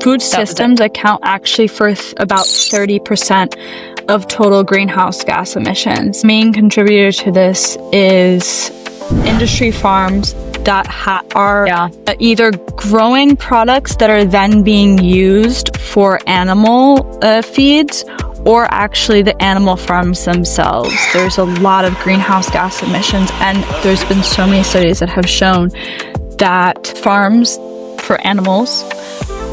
Food systems account actually for about 30% of total greenhouse gas emissions. Main contributor to this is industry farms that are either growing products that are then being used for animal feeds, or actually the animal farms themselves. There's a lot of greenhouse gas emissions, and there's been so many studies that have shown that farms for animals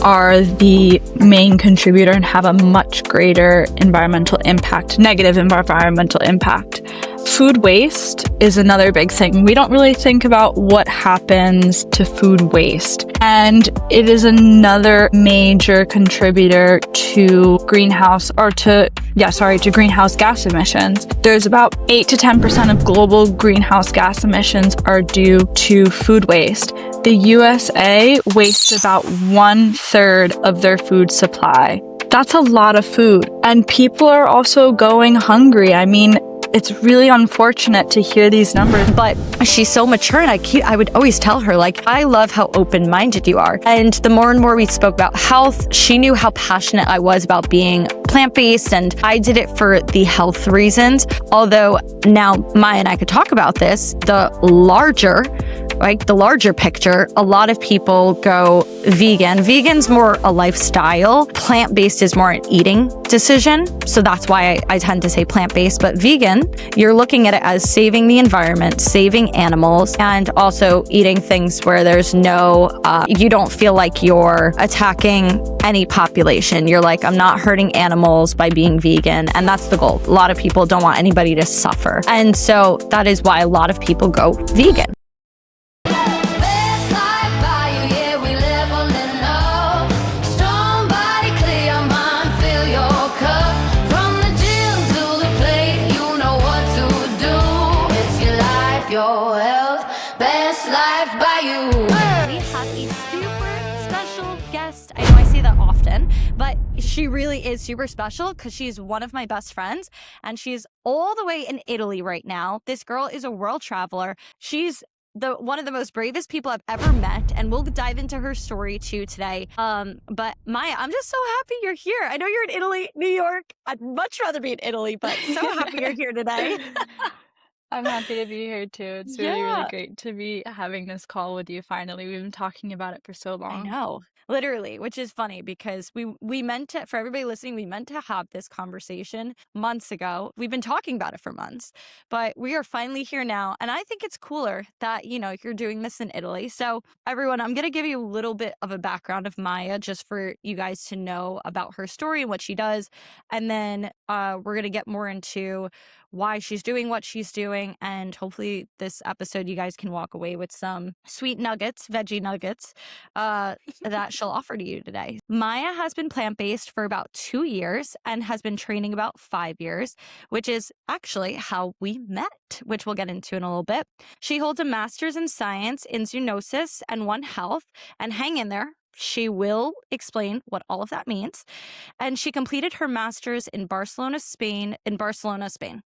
are the main contributor and have a much greater environmental impact, negative environmental impact. Food waste is another big thing. We don't really think about what happens to food waste, and it is another major contributor to greenhouse gas emissions. There's about 8 to 10% of global greenhouse gas emissions are due to food waste. The USA wastes about 1/3 of their food supply. That's a lot of food, and people are also going hungry. I mean, it's really unfortunate to hear these numbers. But she's so mature, and I would always tell her, like, I love how open-minded you are. And the more and more we spoke about health, she knew how passionate I was about being plant-based, and I did it for the health reasons. Although now Maya and I could talk about this, the larger picture, a lot of people go vegan. Vegan's more a lifestyle. Plant-based is more an eating decision. So that's why I tend to say plant-based. But vegan, you're looking at it as saving the environment, saving animals, and also eating things where there's no, you don't feel like you're attacking any population. You're like, I'm not hurting animals by being vegan. And that's the goal. A lot of people don't want anybody to suffer. And so that is why a lot of people go vegan. But she really is super special because she's one of my best friends, and she's all the way in Italy right now. This girl is a world traveler. She's one of the most bravest people I've ever met, and we'll dive into her story too today. But Maya, I'm just so happy you're here. I know you're in Italy, New York. I'd much rather be in Italy, but so happy you're here today. I'm happy to be here too. It's really great to be having this call with you finally. We've been talking about it for so long. I know. Literally, which is funny because we meant to, for everybody listening, we meant to have this conversation months ago. We've been talking about it for months, but we are finally here now. And I think it's cooler that, you're doing this in Italy. So everyone, I'm going to give you a little bit of a background of Maya just for you guys to know about her story and what she does. And then we're going to get more into why she's doing what she's doing. And hopefully this episode, you guys can walk away with some sweet nuggets, veggie nuggets, that she'll offer to you today. Maya has been plant-based for about 2 years and has been training about 5 years, which is actually how we met, which we'll get into in a little bit. She holds a master's in science in zoonosis and One Health, and hang in there. She will explain what all of that means. And she completed her master's in Barcelona, Spain.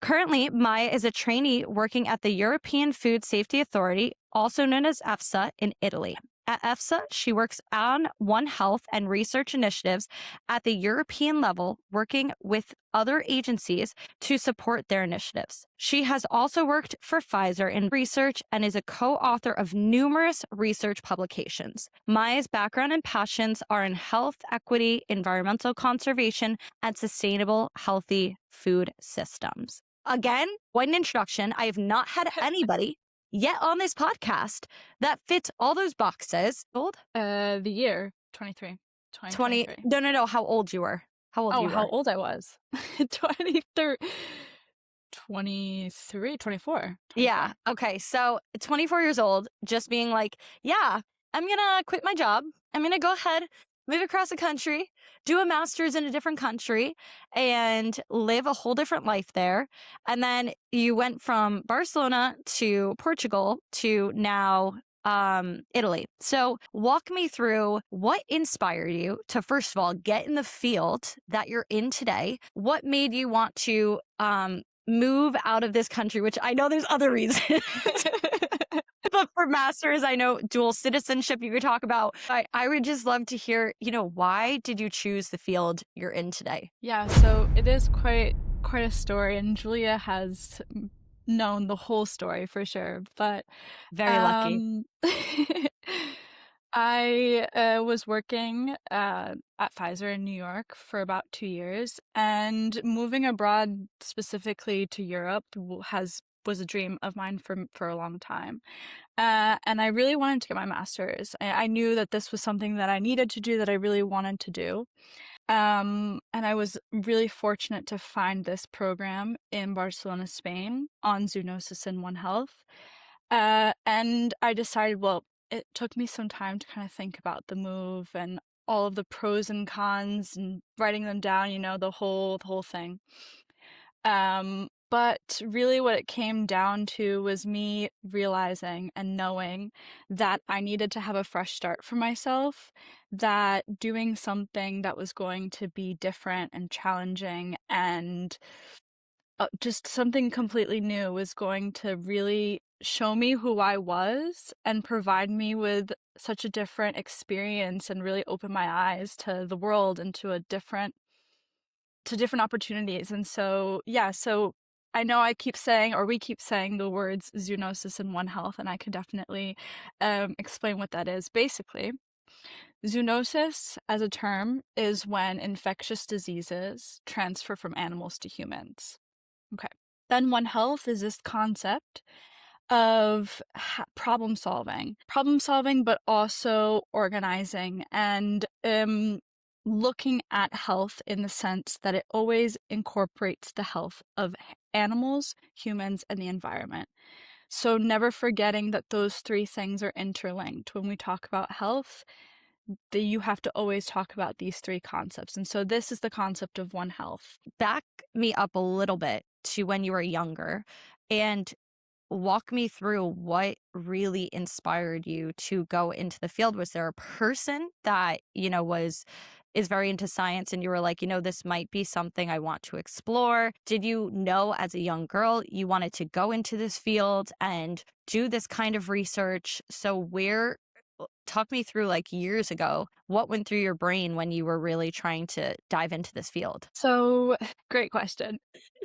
Currently, Maya is a trainee working at the European Food Safety Authority, also known as EFSA, in Italy. At EFSA, she works on One Health and research initiatives at the European level, working with other agencies to support their initiatives. She has also worked for Pfizer in research and is a co-author of numerous research publications. Maya's background and passions are in health equity, environmental conservation, and sustainable, healthy food systems. Again, what an introduction. I have not had anybody yet on this podcast that fits all those boxes. Old? The year 23. 20. No. How old you were? How old you were? How old I was? 23, 24. Yeah. Okay. So 24 years old, just being like, yeah, I'm going to quit my job. I'm going to go ahead, move across the country, do a master's in a different country, and live a whole different life there. And then you went from Barcelona to Portugal to now Italy. So walk me through what inspired you to, first of all, get in the field that you're in today. What made you want to move out of this country, which I know there's other reasons. but for masters, I know dual citizenship you could talk about. I would just love to hear, why did you choose the field you're in today? Yeah, so it is quite a story, and Julia has known the whole story for sure. But Very lucky. I was working at Pfizer in New York for about 2 years, and moving abroad, specifically to Europe, was a dream of mine for a long time. And I really wanted to get my master's. I knew that this was something that I needed to do, that I really wanted to do. And I was really fortunate to find this program in Barcelona, Spain, on zoonosis and One Health. And I decided, well, it took me some time to kind of think about the move and all of the pros and cons and writing them down, the whole thing. But really what it came down to was me realizing and knowing that I needed to have a fresh start for myself, that doing something that was going to be different and challenging and just something completely new was going to really show me who I was and provide me with such a different experience and really open my eyes to the world and to different opportunities. And so, yeah, so I know we keep saying the words zoonosis and One Health, and I can definitely explain what that is. Basically, zoonosis as a term is when infectious diseases transfer from animals to humans. Okay. Then One Health is this concept of problem solving, but also organizing and looking at health in the sense that it always incorporates the health of animals, humans, and the environment. So never forgetting that those three things are interlinked. When we talk about health, you have to always talk about these three concepts. And so this is the concept of One Health. Back me up a little bit to when you were younger and walk me through what really inspired you to go into the field. Was there a person that, is very into science and you were like, this might be something I want to explore? Did you know as a young girl you wanted to go into this field and do this kind of research? So talk me through, like, years ago, what went through your brain when you were really trying to dive into this field? So, great question.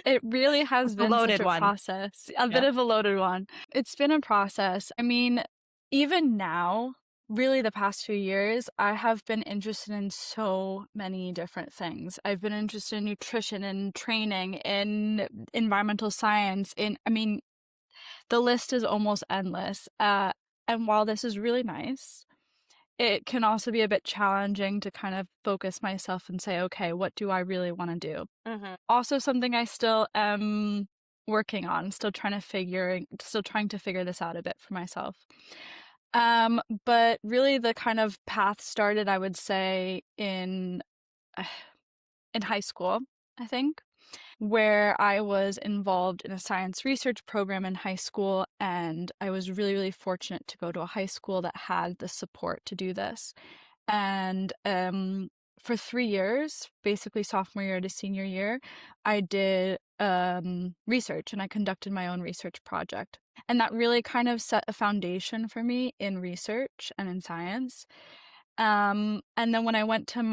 It really has A been such loaded a one. process, a bit of a loaded one. It's been a process. I mean, even now, really the past few years, I have been interested in so many different things. I've been interested in nutrition and training, in environmental science, the list is almost endless. And while this is really nice, it can also be a bit challenging to kind of focus myself and say, okay, what do I really want to do? Also, something I still am working on, still trying to figure this out a bit for myself. But really the kind of path started, I would say, in high school, I think, where I was involved in a science research program in high school, and I was really, really fortunate to go to a high school that had the support to do this. And for 3 years, basically sophomore year to senior year, I did research, and I conducted my own research project. And that really kind of set a foundation for me in research and in science. And then when I went to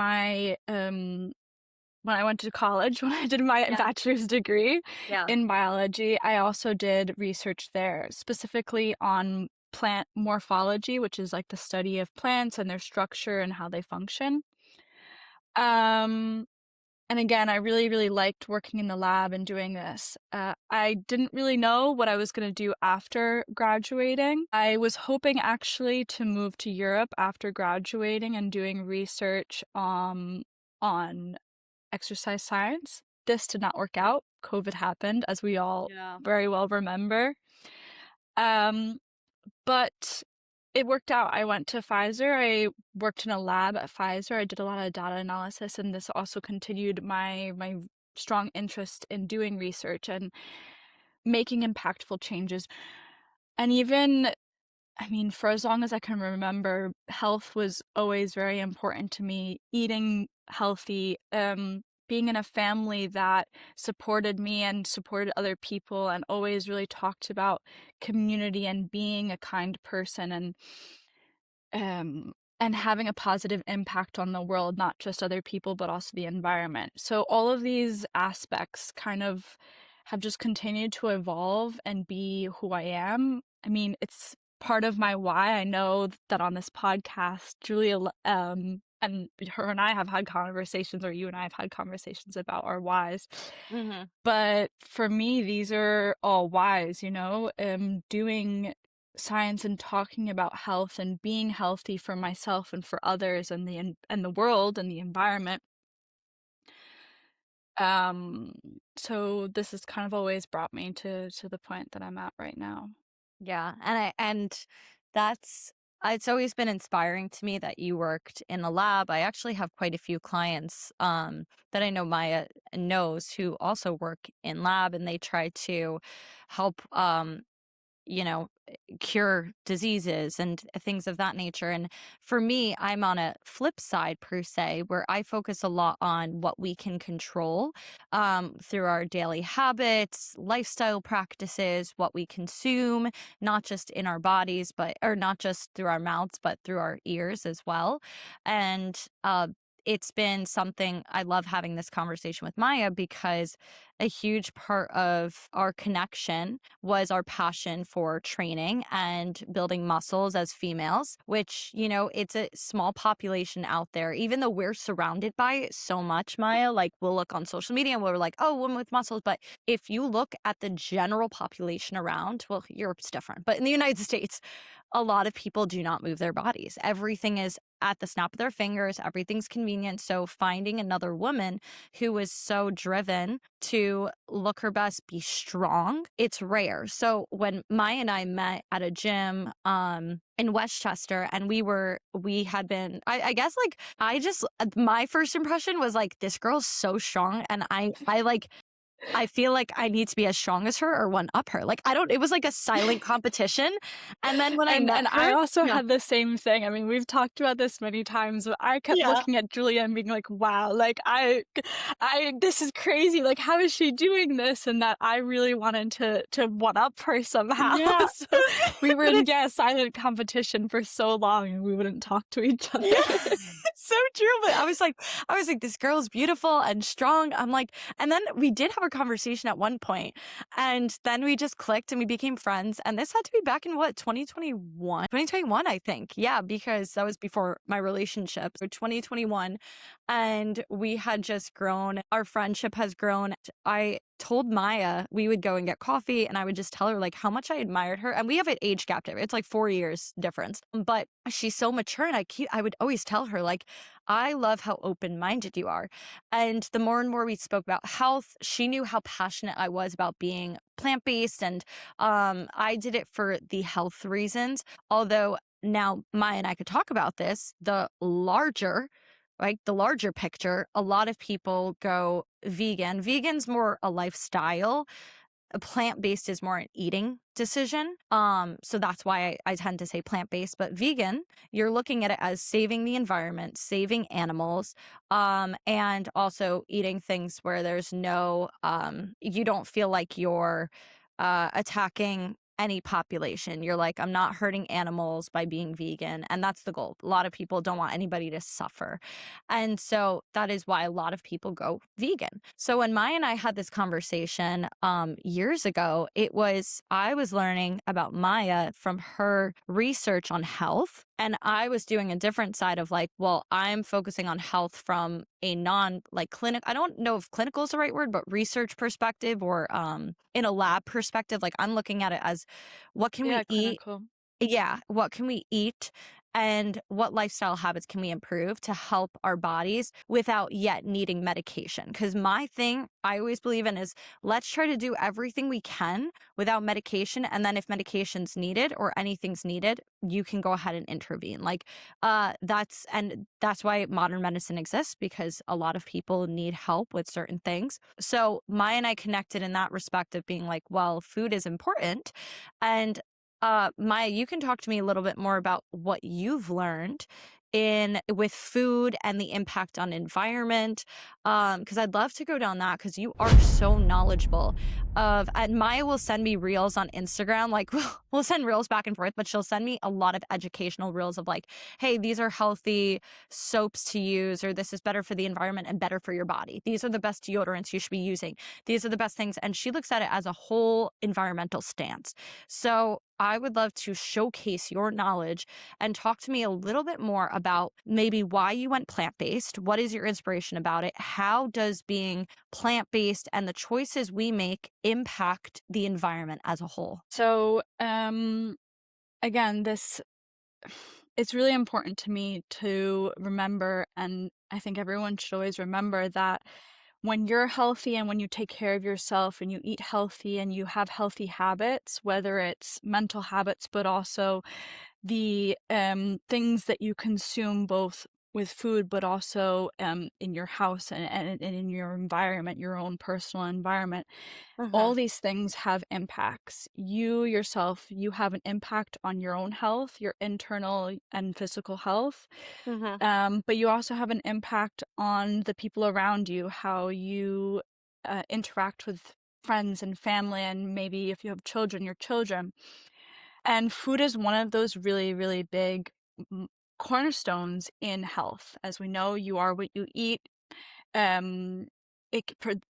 college, when I did my bachelor's degree in biology, I also did research there, specifically on plant morphology, which is like the study of plants and their structure and how they function. And again, I really, really liked working in the lab and doing this. I didn't really know what I was going to do after graduating. I was hoping actually to move to Europe after graduating and doing research on exercise science. This did not work out. COVID happened, as we all very well remember. But it worked out. I went to Pfizer. I worked in a lab at Pfizer. I did a lot of data analysis, and this also continued my strong interest in doing research and making impactful changes. And even, for as long as I can remember, health was always very important to me. Eating healthy, being in a family that supported me and supported other people and always really talked about community and being a kind person and having a positive impact on the world, not just other people, but also the environment. So all of these aspects kind of have just continued to evolve and be who I am. I mean, it's part of my why. I know that on this podcast, Julia, and her and I have had conversations, or you and I have had conversations about our whys. Mm-hmm. But for me, these are all whys, doing science and talking about health and being healthy for myself and for others and the world and the environment. So this has kind of always brought me to the point that I'm at right now. Yeah, and that's it's always been inspiring to me that you worked in a lab. I actually have quite a few clients that I know Maya knows who also work in lab, and they try to help cure diseases and things of that nature. And for me, I'm on a flip side per se, where I focus a lot on what we can control through our daily habits, lifestyle practices, what we consume, not just in our bodies, or not just through our mouths, but through our ears as well. And it's been something I love having this conversation with Maya, because a huge part of our connection was our passion for training and building muscles as females, which, it's a small population out there, even though we're surrounded by it so much, Maya. Like, we'll look on social media and we're like, oh, woman with muscles. But if you look at the general population around, well, Europe's different, but in the United States, a lot of people do not move their bodies. Everything is at the snap of their fingers. Everything's convenient. So finding another woman who was so driven to look her best, be strong, it's rare. So when Maya and I met at a gym in Westchester, and we had been, I guess, like, my first impression was like, this girl's so strong, and I feel like I need to be as strong as her or one up her. Like, it was like a silent competition. And then when I met And her, I also yeah, had the same thing. I mean, we've talked about this many times, but I kept yeah, looking at Julia and being like, wow, like this is crazy. Like, how is she doing this? And that I really wanted to one up her somehow. yeah. So we were in, silent competition for so long, and we wouldn't talk to each other. Yeah, so true. But I was like, this girl's beautiful and strong. I'm like, and then we did have a conversation at one point, and then we just clicked and we became friends. And this had to be back in what, 2021, I think. Yeah, because that was before my relationship. So 2021, and we had just grown. Our friendship has grown. I told Maya we would go and get coffee, and I would just tell her like how much I admired her. And we have an age gap there. It's like 4 years difference. But she's so mature, and I would always tell her like, I love how open-minded you are. And the more and more we spoke about health, she knew how passionate I was about being plant-based, and I did it for the health reasons. Although now Maya and I could talk about this, the larger picture, a lot of people go vegan. Vegan's more a lifestyle. A plant-based is more an eating decision. So that's why I tend to say plant-based. But vegan, you're looking at it as saving the environment, saving animals, and also eating things where there's no, you don't feel like you're attacking any population. You're like, I'm not hurting animals by being vegan. And that's the goal. A lot of people don't want anybody to suffer. And so that is why a lot of people go vegan. So when Maya and I had this conversation years ago, I was learning about Maya from her research on health. And I was doing a different side of like, well, I'm focusing on health from a clinic. I don't know if clinical is the right word, but research perspective, or in a lab perspective. Like, I'm looking at it as, what can we eat? Clinical. Yeah, what can we eat, and what lifestyle habits can we improve to help our bodies without yet needing medication? Because my thing I always believe in is, let's try to do everything we can without medication. And then if medication's needed or anything's needed, you can go ahead and intervene. Like, that's why modern medicine exists, because a lot of people need help with certain things. So Maya and I connected in that respect of being like, well, food is important. And Maya, you can talk to me a little bit more about what you've learned in with food and the impact on environment, because I'd love to go down that, because you are so knowledgeable and Maya will send me reels on Instagram, like we'll send reels back and forth, but she'll send me a lot of educational reels of like, hey, these are healthy soaps to use, or this is better for the environment and better for your body, these are the best deodorants you should be using, these are the best things, and she looks at it as a whole environmental stance. So I would love to showcase your knowledge and talk to me a little bit more about maybe why you went plant-based. What is your inspiration about it? How does being plant-based and the choices we make impact the environment as a whole? So, again, it's really important to me to remember, and I think everyone should always remember that when you're healthy and when you take care of yourself and you eat healthy and you have healthy habits, whether it's mental habits, but also the things that you consume both with food, but also in your house and in your environment, your own personal environment, all these things have impacts. You yourself, you have an impact on your own health, your internal and physical health. But you also have an impact on the people around you, how you interact with friends and family, and maybe if you have children, your children. And food is one of those really, really big cornerstones in health. As we know, you are what you eat. Um,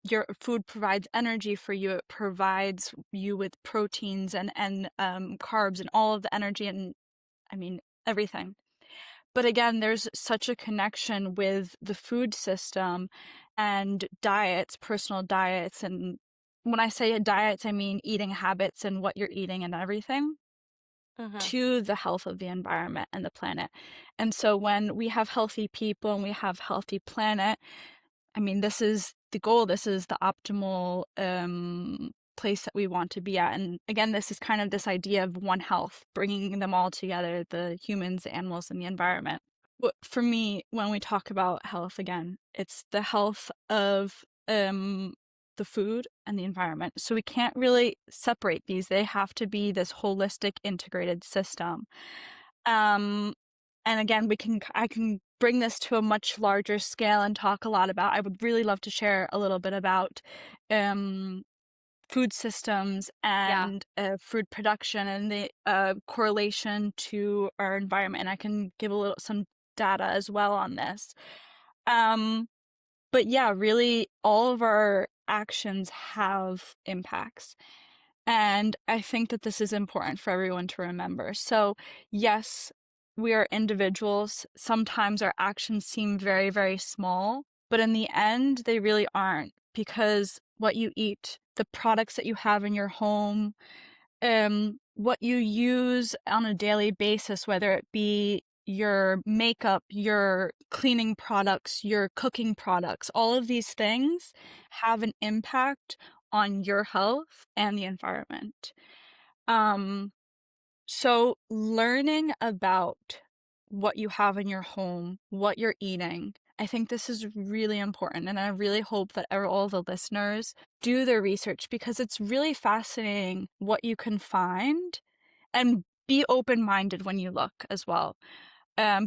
your food provides energy for you. It provides you with proteins and carbs and all of the energy and, I mean, everything. But again, there's such a connection with the food system and diets, personal diets. And when I say diets, I mean eating habits and what you're eating and everything to the health of the environment and the planet. And so when we have healthy people and we have healthy planet, I mean, this is the goal. This is the optimal place that we want to be at. And again, this is kind of this idea of one health, bringing them all together, the humans, the animals, and the environment. But for me, when we talk about health, again, it's the health of the food and the environment. So we can't really separate these. They have to be this holistic, integrated system. And again, I can bring this to a much larger scale and talk a lot about, I would really love to share a little bit about food systems and food production and the correlation to our environment. And I can give some data as well on this. But yeah, really all of our actions have impacts. And I think that this is important for everyone to remember. So yes, we are individuals. Sometimes our actions seem very, very small, but in the end, they really aren't, because what you eat, the products that you have in your home, what you use on a daily basis, whether it be your makeup, your cleaning products, your cooking products, all of these things have an impact on your health and the environment. So learning about what you have in your home, what you're eating, I think this is really important. And I really hope that all the listeners do their research, because it's really fascinating what you can find, and be open-minded when you look as well.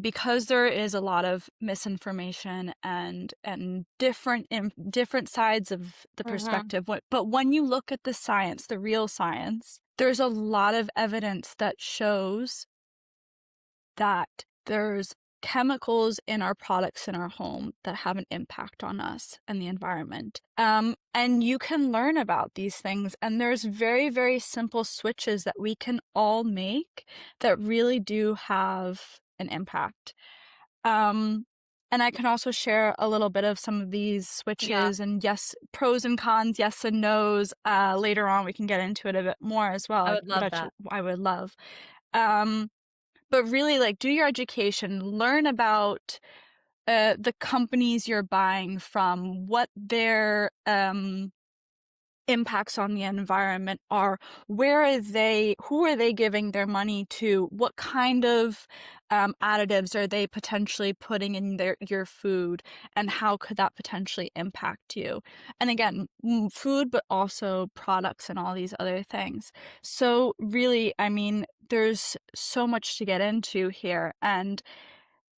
Because there is a lot of misinformation and different sides of the perspective. But when you look at the science, the real science, there's a lot of evidence that shows that there's chemicals in our products in our home that have an impact on us and the environment. And you can learn about these things, and there's very, very simple switches that we can all make that really do have an impact. And I can also share a little bit of some of these switches and yes, pros and cons, yes and no's. Later on, we can get into it a bit more as well. I would love that. I would love. But really, like, do your education, learn about the companies you're buying from, what their impacts on the environment are, who are they giving their money to, what kind of additives are they potentially putting in your food, and how could that potentially impact you? And again, food, but also products and all these other things. So really, I mean, there's so much to get into here, and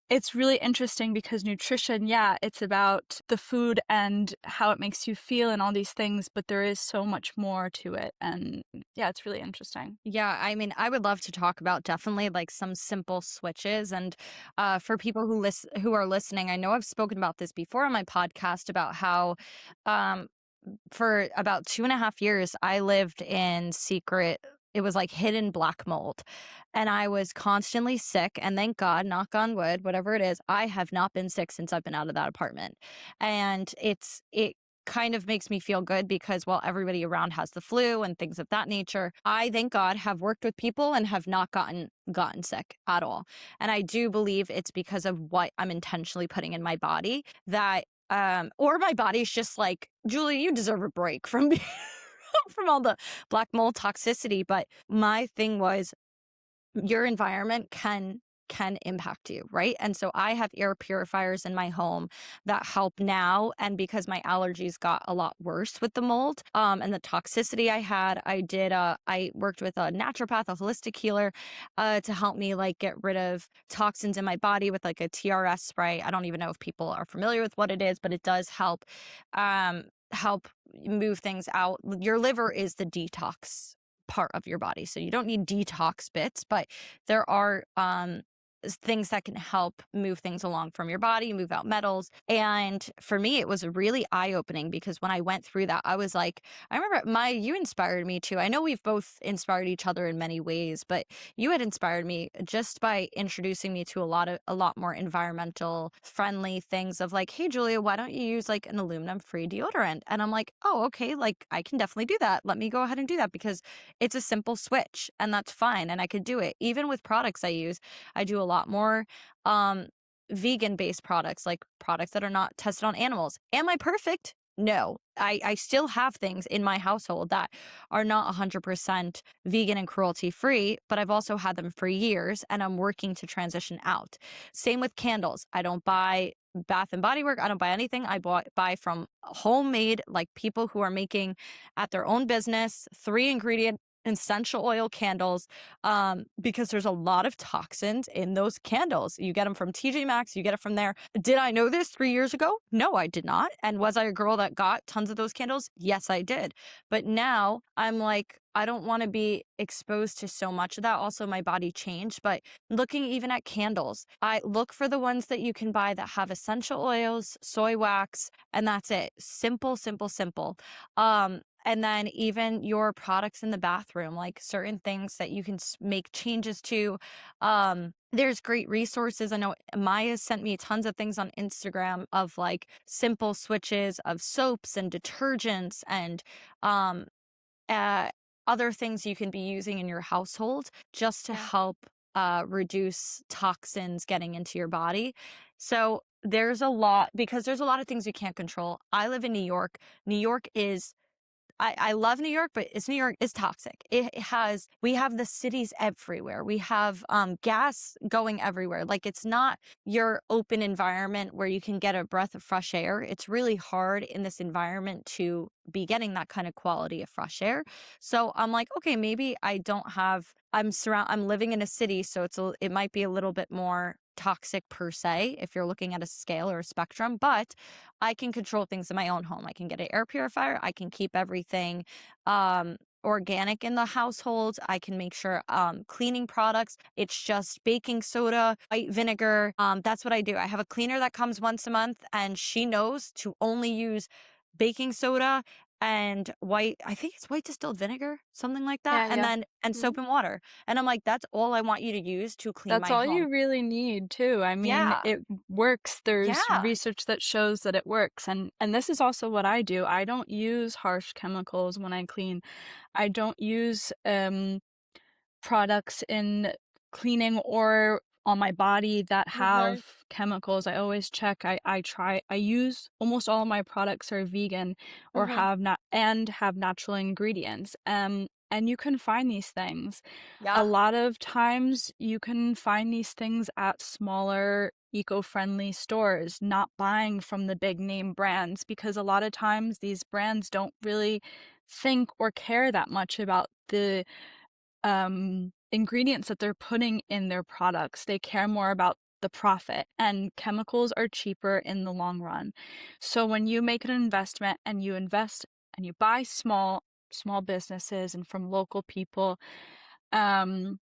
It's really interesting because nutrition, yeah, it's about the food and how it makes you feel and all these things, but there is so much more to it. And yeah, it's really interesting. Yeah, I mean, I would love to talk about definitely like some simple switches. And for people who are listening, I know I've spoken about this before on my podcast about how um, for about 2.5 years, I lived in secret. It was like hidden black mold. And I was constantly sick. And thank God, knock on wood, whatever it is, I have not been sick since I've been out of that apartment. And it kind of makes me feel good because while everybody around has the flu and things of that nature, I thank God have worked with people and have not gotten sick at all. And I do believe it's because of what I'm intentionally putting in my body that or my body's just like, Julie, you deserve a break from from all the black mold toxicity. But my thing was your environment can impact you, right? And so I have air purifiers in my home that help now. And because my allergies got a lot worse with the mold, and the toxicity I had, I worked with a naturopath, a holistic healer, to help me like get rid of toxins in my body with like a TRS spray. I don't even know if people are familiar with what it is, but it does help move things out. Your liver is the detox part of your body. So you don't need detox bits, but there are things that can help move things along from your body, move out metals. And for me, it was really eye-opening because when I went through that, I was like, I remember you inspired me too. I know we've both inspired each other in many ways, but you had inspired me just by introducing me to a lot more environmental friendly things of like, hey Julia, why don't you use like an aluminum free deodorant? And I'm like, oh, okay, like I can definitely do that. Let me go ahead and do that because it's a simple switch and that's fine. And I could do it. Even with products I use, I do a lot more vegan based products, like products that are not tested on animals. Am I perfect? No. I still have things in my household that are not 100% vegan and cruelty free, but I've also had them for years and I'm working to transition out. Same with candles. I don't buy Bath and Body Work. I don't buy anything. I buy from homemade, like people who are making at their own business, 3 ingredient essential oil candles, because there's a lot of toxins in those candles. You get them from TJ Maxx, you get it from there. Did I know this 3 years ago? No, I did not. And was I a girl that got tons of those candles? Yes, I did. But now I'm like, I don't want to be exposed to so much of that. Also, my body changed, but looking even at candles, I look for the ones that you can buy that have essential oils, soy wax, and that's it. Simple, simple, simple. And then even your products in the bathroom, like certain things that you can make changes to. There's great resources. I know Maya sent me tons of things on Instagram of like simple switches of soaps and detergents and um, uh, other things you can be using in your household just to help reduce toxins getting into your body. So there's a lot, because there's a lot of things you can't control. I live in New York. New York is I love New York, but New York is toxic. We have the cities everywhere. We have gas going everywhere. Like it's not your open environment where you can get a breath of fresh air. It's really hard in this environment to be getting that kind of quality of fresh air. So I'm like, okay, maybe I'm living in a city, so it might be a little bit more toxic per se if you're looking at a scale or a spectrum, but I can control things in my own home. I can get an air purifier. I can keep everything organic in the household. I can make sure cleaning products, it's just baking soda, white vinegar. That's what I do. I have a cleaner that comes once a month and she knows to only use baking soda and I think it's white distilled vinegar, something like that. Yeah, And yeah. then soap and water. And I'm like, that's all I want you to use to clean That's my all home. you really need too. I mean, Yeah. it works. There's Yeah. research that shows that it works. And this is also what I do. I don't use harsh chemicals when I clean. I don't use products in cleaning or on my body that have chemicals. I always check. I use almost all of my products are vegan or have natural ingredients. And you can find these things. A Yeah. lot of times you can find these things at smaller eco-friendly stores, not buying from the big name brands, because a lot of times these brands don't really think or care that much about the ingredients that they're putting in their products. They care more about the profit, and chemicals are cheaper in the long run. So when you make an investment and you invest and you buy small businesses and from local people, and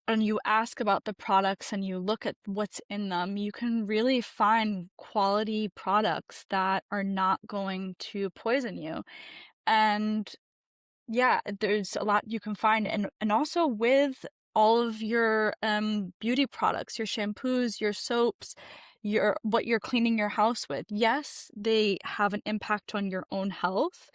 you ask about the products and you look at what's in them, you can really find quality products that are not going to poison you. And yeah, there's a lot you can find. And also with all of your beauty products, your shampoos, your soaps, what you're cleaning your house with. Yes, they have an impact on your own health,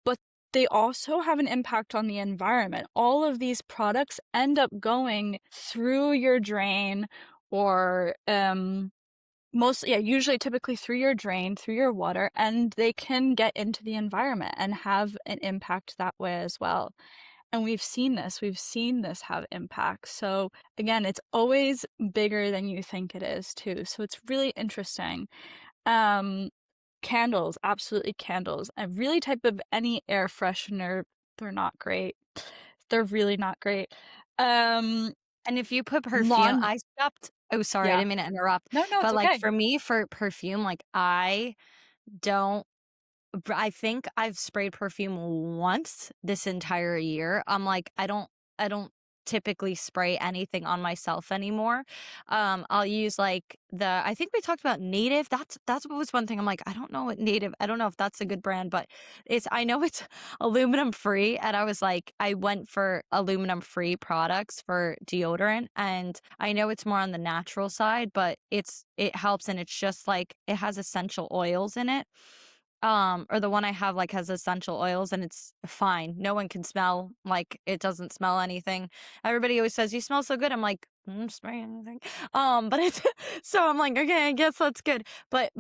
but they also have an impact on the environment. All of these products end up going through your drain, or usually typically through your drain, through your water, and they can get into the environment and have an impact that way as well. And we've seen this have impact. So again, it's always bigger than you think it is too. So it's really interesting. Candles, absolutely candles. A really type of any air freshener, they're not great. They're really not great. And if you put perfume, Lawn, I stopped. Oh, sorry, I yeah. didn't mean to interrupt. No, But it's like okay. for me, for perfume, like don't I think I've sprayed perfume once this entire year. I'm like, I don't typically spray anything on myself anymore. I'll use like I think we talked about Native. That's what was one thing. I'm like, I don't know what Native, I don't know if that's a good brand, but I know it's aluminum free. And I was like, I went for aluminum free products for deodorant. And I know it's more on the natural side, but it helps. And it's just like, it has essential oils in it. Or the one I have like has essential oils and it's fine. No one can smell, like it doesn't smell anything. Everybody always says you smell so good. I'm like, spray anything. But it's so I'm like, okay, I guess that's good. But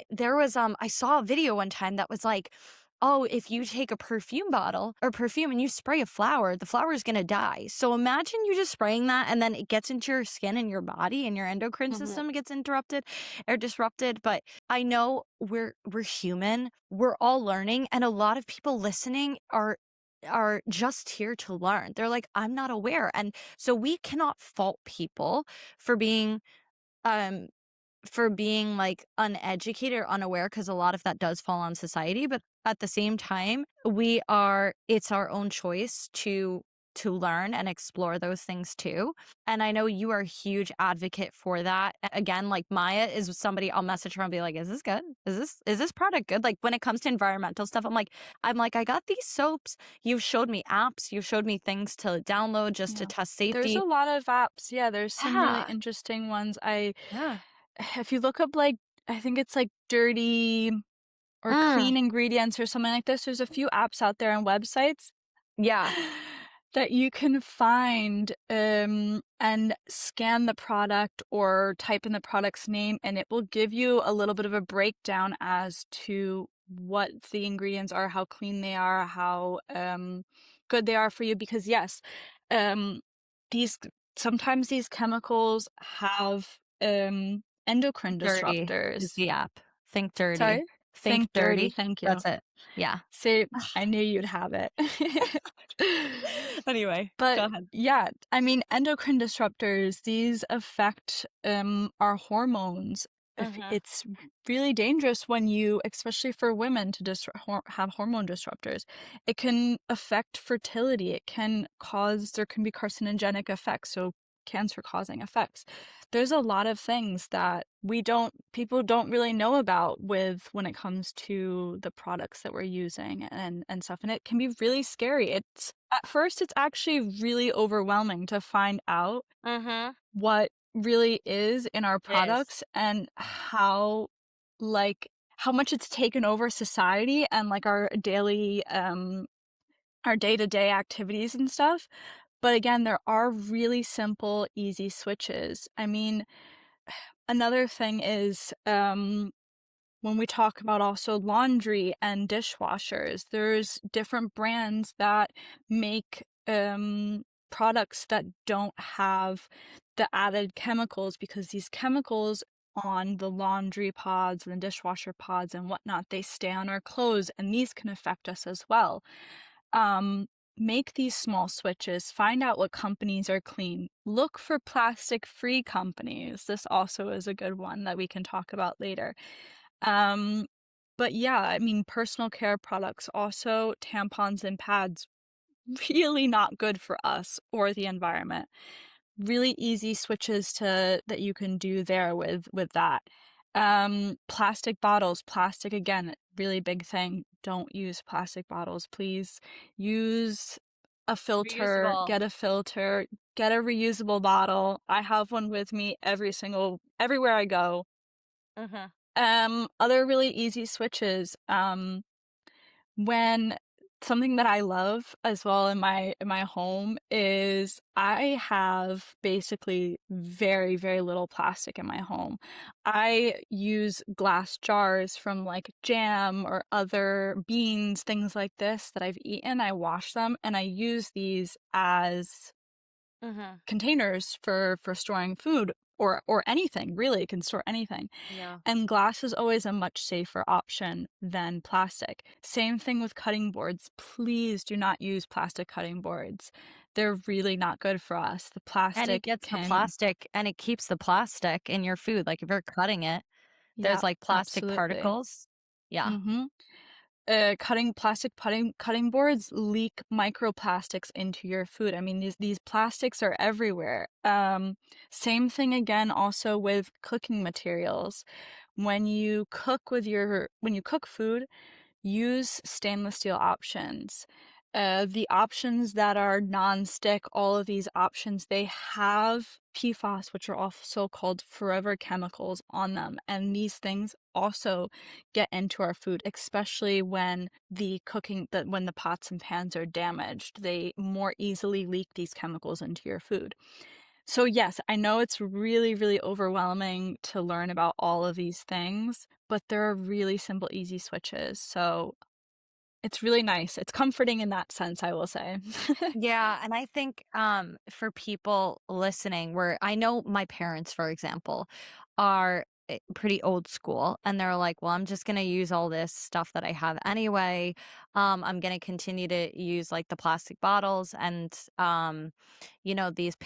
there was I saw a video one time that was like, oh, if you take a perfume bottle or perfume and you spray a flower, the flower is gonna die. So imagine you just spraying that and then it gets into your skin and your body and your endocrine system gets interrupted or disrupted. But I know we're human. We're all learning, and a lot of people listening are just here to learn. They're like, I'm not aware. And so we cannot fault people for being um like uneducated or unaware, because a lot of that does fall on society. But at the same time, it's our own choice to learn and explore those things too. And I know you are a huge advocate for that. Again, like Maya is somebody I'll message her and be like, is this good? Is this product good? Like when it comes to environmental stuff, I'm like, I got these soaps. You've showed me apps. You've showed me things to download just to yeah. test There's safety. a lot of apps. Yeah, there's some really Yeah. interesting ones. Yeah. If you look up like, I think it's like dirty or Mm. clean ingredients or something like this, there's a few apps out there and websites Yeah. that you can find and scan the product or type in the product's name, and it will give you a little bit of a breakdown as to what the ingredients are, how clean they are, how good they are for you. Because yes, these sometimes these chemicals have endocrine Dirty is disruptors. the app. Think dirty. Sorry? Think Think dirty. dirty. Thank you. That's it. Yeah. See, I knew you'd have it. Anyway, But go ahead. yeah, I mean, endocrine disruptors, these affect our hormones. If Mhm. it's really dangerous when you, especially for women, to have hormone disruptors. It can affect fertility. There can be carcinogenic effects, so cancer-causing effects. There's a lot of things that people don't really know about when it comes to the products that we're using and stuff. And it can be really scary. At first, it's actually really overwhelming to find out Mhm. what really is in our It is. products and how much it's taken over society and like our day-to-day activities and stuff. But again, there are really simple, easy switches. I mean, another thing is when we talk about also laundry and dishwashers, there's different brands that make products that don't have the added chemicals, because these chemicals on the laundry pods and the dishwasher pods and whatnot, they stay on our clothes, and these can affect us as well. make these small switches. Find out what companies are clean. Look for plastic-free companies. This also is a good one that we can talk about later. But yeah, I mean, personal care products, also tampons and pads, really not good for us or the environment. Really easy switches that you can do there with that. Plastic bottles, plastic, again, really big thing. Don't use plastic bottles, please. Use a filter, Reusable. get a filter, get a reusable bottle. I have one with me everywhere I go. Mm-hmm. Other really easy switches. When something that I love as well in my home is I have basically very, very little plastic in my home. I use glass jars from like jam or other beans, things like this that I've eaten. I wash them and I use these as Mm-hmm. containers for storing food or anything, really. It can store anything. Yeah. And glass is always a much safer option than plastic. Same thing with cutting boards. Please do not use plastic cutting boards. They're really not good for us. The And it plastic gets the can, plastic and it keeps the plastic in your food. Like if you're cutting it, yeah, there's like plastic absolutely. particles. Yeah. Mm-hmm. Cutting boards leak microplastics into your food. I mean, these plastics are everywhere. Same thing again also with cooking materials. When you cook food, use stainless steel options. The options that are non-stick, all of these options, they have PFAS, which are also called forever chemicals, on them. And these things also get into our food, especially when when the pots and pans are damaged. They more easily leak these chemicals into your food. So yes, I know it's really, really overwhelming to learn about all of these things, but there are really simple, easy switches. So it's really nice. It's comforting in that sense, I will say. Yeah, and I think for people listening, where I know my parents, for example, are pretty old school, and they're like, "Well, I'm just gonna use all this stuff that I have anyway. I'm gonna continue to use like the plastic bottles and these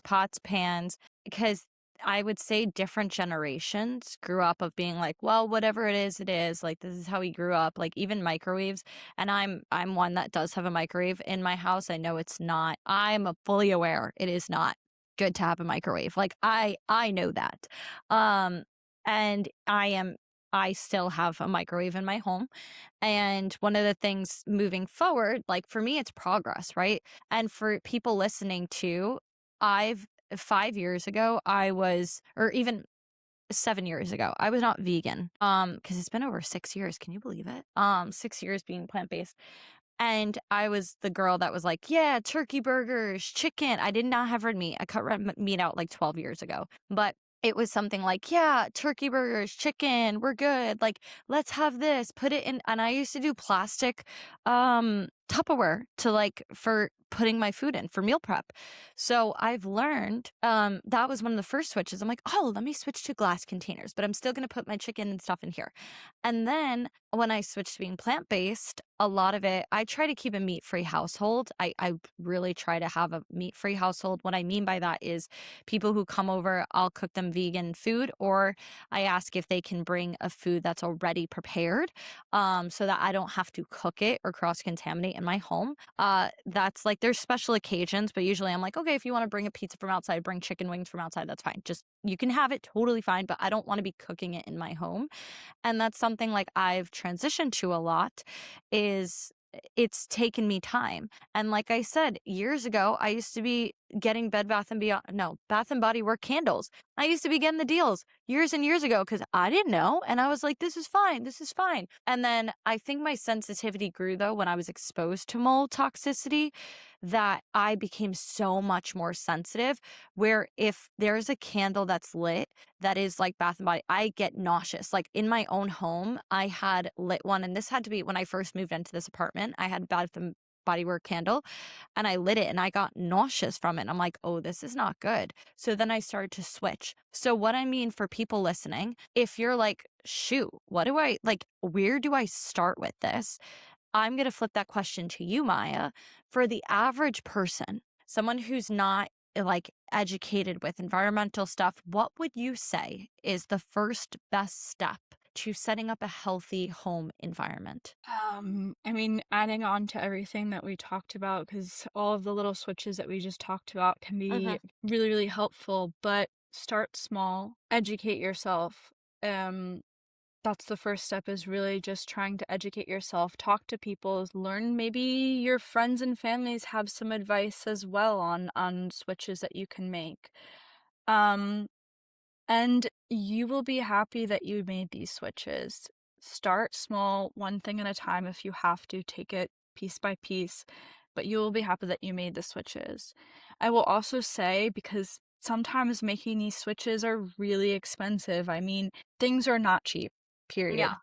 pots, pans, because." I would say different generations grew up of being like, well, whatever it is, it is. Like this is how we grew up. Like even microwaves, and I'm one that does have a microwave in my house. I know it's not. I'm fully aware it is not good to have a microwave. Like I know that. Um and I still have a microwave in my home. And one of the things moving forward, like for me it's progress, right? And for people listening too, I've 5 years ago I was, or even 7 years ago, I was not vegan, because it's been over 6 years, can you believe it? 6 years being plant-based, and I was the girl that was like, "Yeah, turkey burgers, chicken." I did not have red meat. I cut red meat out like 12 years ago, but it was something like, "Yeah, turkey burgers, chicken, we're good. Like, let's have this, put it in." And I used to do plastic, Tupperware to like for putting my food in for meal prep. So I've learned, that was one of the first switches. I'm like, "Oh, let me switch to glass containers, but I'm still gonna put my chicken and stuff in here." And then when I switched to being plant-based, a lot of it, I try to keep a meat-free household. I really try to have a meat-free household. What I mean by that is people who come over, I'll cook them vegan food, or I ask if they can bring a food that's already prepared, so that I don't have to cook it or cross-contaminate in my home. That's like, there's special occasions, but usually I'm like, okay, if you want to bring a pizza from outside, bring chicken wings from outside, that's fine. Just, you can have it totally fine, but I don't want to be cooking it in my home. And that's something like I've transitioned to a lot, is it's taken me time. And like I said, years ago, I used to be getting Bath and Body Work candles. I used to be getting the deals years and years ago because I didn't know. And I was like, this is fine. This is fine. And then I think my sensitivity grew though when I was exposed to mold toxicity, that I became so much more sensitive, where if there's a candle that's lit that is like Bath and Body, I get nauseous. Like in my own home, I had lit one, and this had to be when I first moved into this apartment. I had Bath and Body Work candle, and I lit it and I got nauseous from it. And I'm like, oh, this is not good. So then I started to switch. So what I mean for people listening, if you're like, shoot, what do I like? Where do I start with this? I'm going to flip that question to you, Maya. For the average person, someone who's not like educated with environmental stuff, what would you say is the first best step to setting up a healthy home environment? I mean, adding on to everything that we talked about, because all of the little switches that we just talked about can Mm-hmm. be really, really helpful, but start small, educate yourself. That's the first step, is really just trying to educate yourself, talk to people, learn. Maybe your friends and families have some advice as well on switches that you can make. Um, and you will be happy that you made these switches. Start small, one thing at a time. If you have to, take it piece by piece, but you will be happy that you made the switches. I will also say, because sometimes making these switches are really expensive. I mean, things are not cheap, period. Yeah.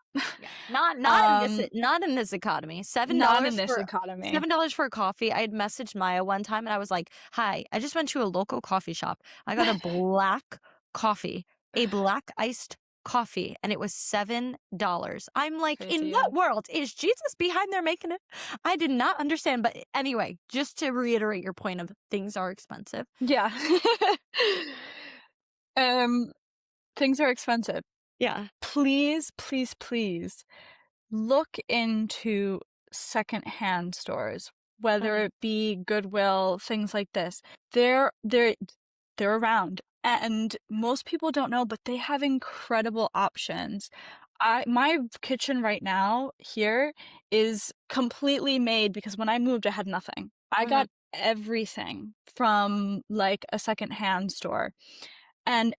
Not in this economy. Not in this economy. $7 for a coffee. I had messaged Maya one time and I was like, "Hi, I just went to a local coffee shop. I got a black coffee, a black iced coffee, and it was $7." I'm like, Crazy, in yeah. what world is Jesus behind there making it? I did not understand. But anyway, just to reiterate your point of things are expensive. Yeah. Things are expensive. Yeah. Please, please, please look into secondhand stores, whether it be Goodwill, things like this. They're around, and most people don't know, but they have incredible options. My kitchen right now here is completely made, because when I moved, I had nothing. I got everything from like a secondhand store, and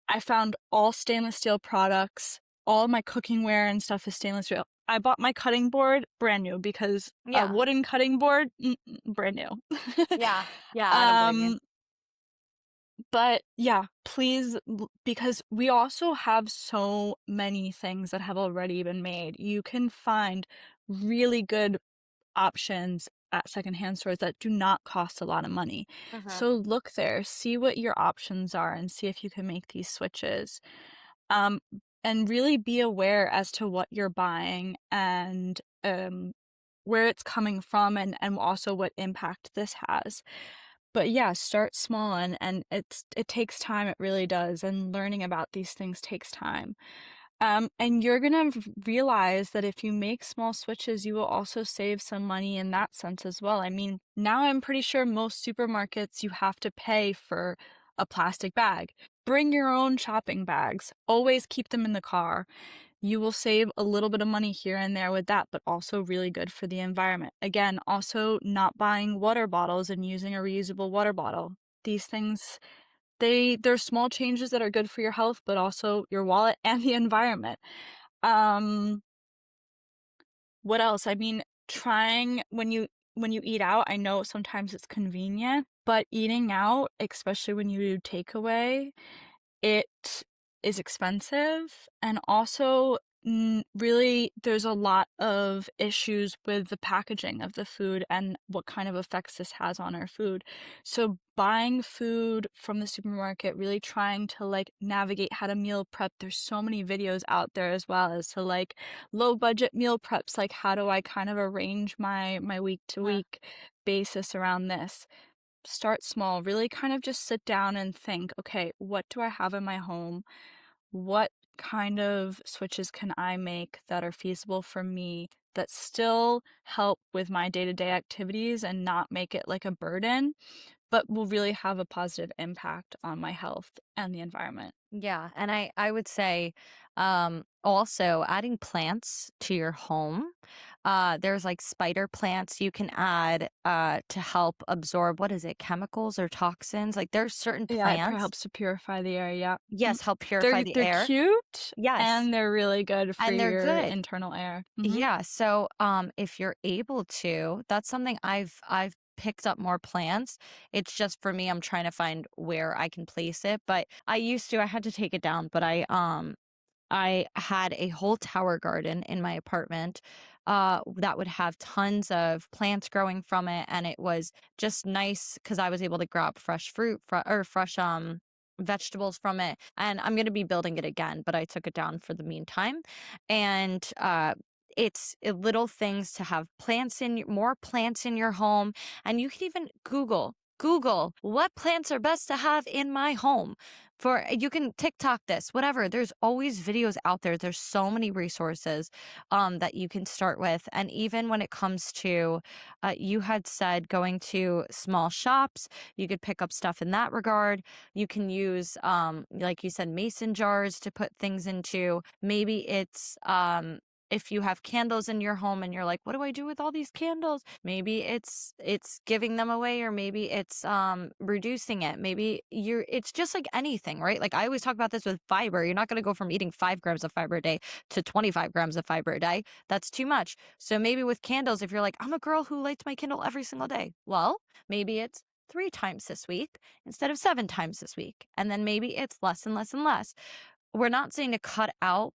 I found all stainless steel products. All my cookingware and stuff is stainless steel. I bought my cutting board brand new, because a Yeah. wooden cutting board, brand new. Yeah. Yeah. I don't blame you. But yeah, please, because we also have so many things that have already been made. You can find really good options at secondhand stores that do not cost a lot of money. So look there, see what your options are, and see if you can make these switches. And really be aware as to what you're buying, and where it's coming from, and also what impact this has. But yeah, start small, and it takes time, it really does, and learning about these things takes time. And you're gonna realize that if you make small switches, you will also save some money in that sense as well. I mean, now I'm pretty sure most supermarkets, you have to pay for a plastic bag. Bring your own shopping bags. Always keep them in the car. You will save a little bit of money here and there with that, but also really good for the environment. Again, also not buying water bottles and using a reusable water bottle. These things, they're small changes that are good for your health, but also your wallet and the environment. What else? I mean, trying when you eat out, I know sometimes it's convenient, but eating out, especially when you do takeaway, it is expensive, and also really there's a lot of issues with the packaging of the food and what kind of effects this has on our food. So buying food from the supermarket, really trying to like navigate how to meal prep. There's so many videos out there as well as to like low budget meal preps, like how do I kind of arrange my week to week basis around this. Start small, really kind of just sit down and think, okay, what do I have in my home? What kind of switches can I make that are feasible for me, that still help with my day-to-day activities and not make it like a burden, but will really have a positive impact on my health and the environment? Yeah, and I would say also adding plants to your home. There's like spider plants you can add to help absorb, what is it, chemicals or toxins? Like there's certain Yeah, it plants, helps to purify the air, yeah. yes, help purify the They're air. cute, Yes, and they're really good for and they're your good. internal air. Yeah, so if you're able to, that's something I've picked up more plants. It's just for me, I'm trying to find where I can place it. But I had to take it down, but I had a whole tower garden in my apartment that would have tons of plants growing from it, and it was just nice because I was able to grab fresh fruit or fresh vegetables from it. And I'm going to be building it again, but I took it down for the meantime. And it's little things to have more plants in your home. And you can even Google what plants are best to have in my home. You can TikTok this, whatever. There's always videos out there. There's so many resources that you can start with. And even when it comes to, you had said going to small shops, you could pick up stuff in that regard. You can use, like you said, mason jars to put things into. Maybe it's, if you have candles in your home and you're like, what do I do with all these candles? Maybe it's giving them away, or maybe it's reducing it. Maybe it's just like anything, right? Like I always talk about this with fiber. You're not going to go from eating 5 grams of fiber a day to 25 grams of fiber a day. That's too much. So maybe with candles, if you're like, I'm a girl who lights my candle every single day, well, maybe it's 3 times this week instead of 7 times this week. And then maybe it's less and less and less. We're not saying to cut out.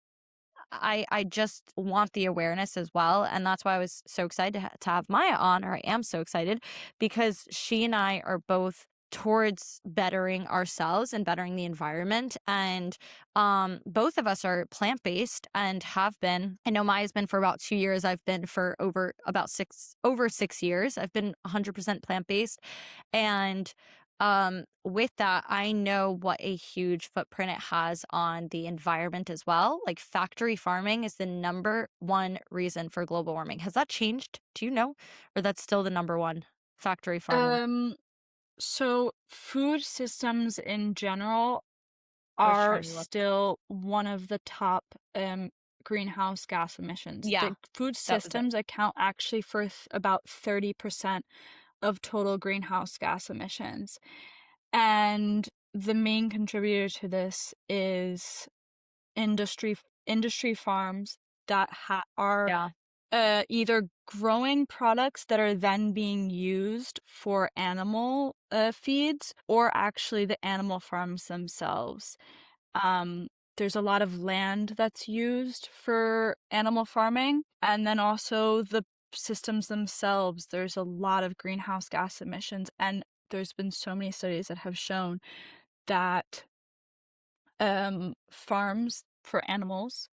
I just want the awareness as well. And that's why I was so excited to have Maya on, or I am so excited, because she and I are both towards bettering ourselves and bettering the environment. And both of us are plant-based and have been. I know Maya's been for about 2 years. I've been for over 6 years. I've been 100% plant-based. And with that, I know what a huge footprint it has on the environment as well. Like factory farming is the number one reason for global warming. Has that changed? Do you know? Or that's still the number one, factory farming? So food systems in general I was are trying to look. still one of the top greenhouse gas emissions. Yeah, The food that was it. systems account actually for about 30% of total greenhouse gas emissions. And the main contributor to this is industry farms that are Yeah. either growing products that are then being used for animal feeds, or actually the animal farms themselves. There's a lot of land that's used for animal farming, and then also the systems themselves. There's a lot of greenhouse gas emissions, and there's been so many studies that have shown that farms for animals